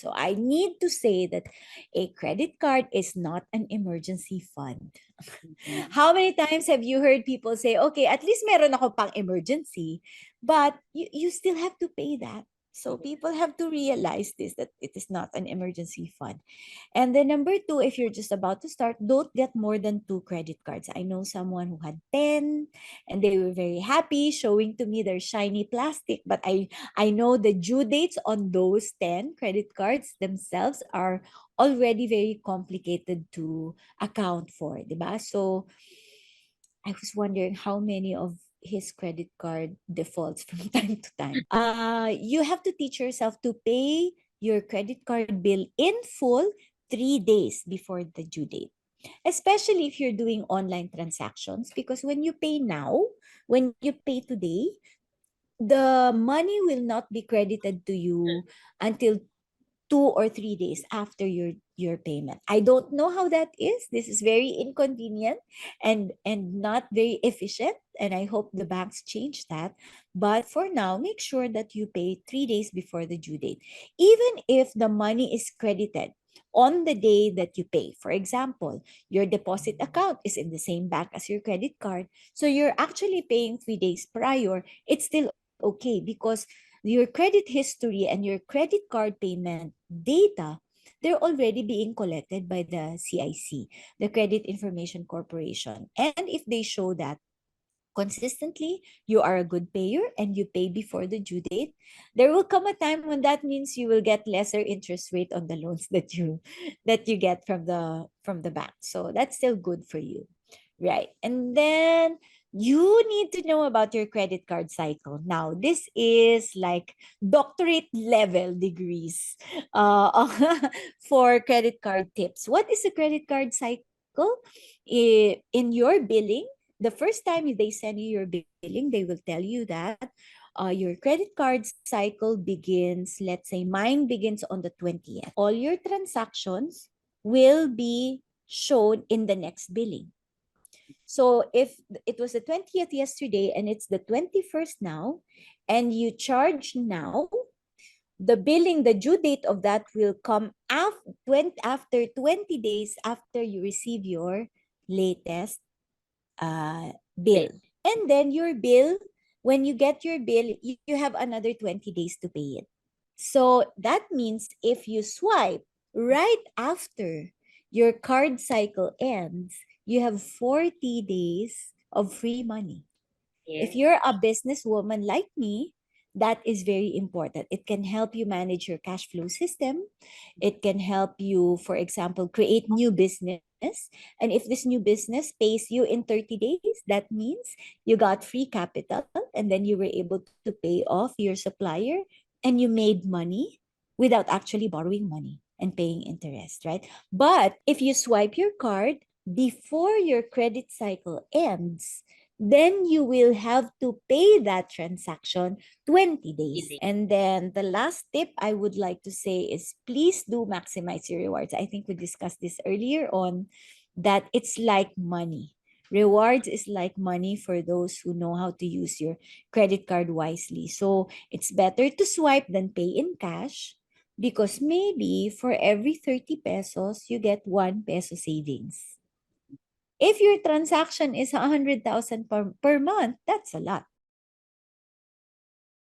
So I need to say that a credit card is not an emergency fund. How many times have you heard people say, okay, at least meron ako pang emergency, but you still have to pay that. So people have to realize this, that it is not an emergency fund. And then number two, if you're just about to start, don't get more than 2 credit cards. I know someone who had 10 and they were very happy showing to me their shiny plastic, but I know the due dates on those 10 credit cards themselves are already very complicated to account for, diba? So I was wondering how many of his credit card defaults from time to time. You have to teach yourself to pay your credit card bill in full 3 days before the due date. Especially if you're doing online transactions, because when you pay now, when you pay today, the money will not be credited to you until 2 or 3 days after your payment. I don't know how that is. This is very inconvenient and not very efficient. And I hope the banks change that. But for now, make sure that you pay 3 days before the due date, even if the money is credited on the day that you pay. For example, your deposit account is in the same bank as your credit card. So you're actually paying 3 days prior. It's still okay because your credit history and your credit card payment data, they're already being collected by the CIC, the Credit Information Corporation. And if they show that consistently you are a good payer and you pay before the due date, there will come a time when that means you will get lesser interest rate on the loans that you get from the bank. So that's still good for you. Right. And then you need to know about your credit card cycle. Now, this is like doctorate level degrees for credit card tips. What is a credit card cycle? In your billing, the first time they send you your billing, they will tell you that your credit card cycle begins, let's say mine begins on the 20th. All your transactions will be shown in the next billing. So if it was the 20th yesterday and it's the 21st now, and you charge now, the billing, the due date of that will come after 20 days after you receive your latest bill. And then your bill, when you get your bill, you have another 20 days to pay it. So that means if you swipe right after your card cycle ends, you have 40 days of free money. If you're a businesswoman like me, that is very important. It can help you manage your cash flow system. It can help you, for example, create new business. And if this new business pays you in 30 days, that means you got free capital and then you were able to pay off your supplier and you made money without actually borrowing money and paying interest, right? But if you swipe your card before your credit cycle ends, then you will have to pay that transaction 20 days. And then the last tip I would like to say is please do maximize your rewards. I think we discussed this earlier on, that it's like money. Rewards is like money for those who know how to use your credit card wisely. So it's better to swipe than pay in cash, because maybe for every 30 pesos, you get 1 peso savings. If your transaction is 100,000 per month, that's a lot.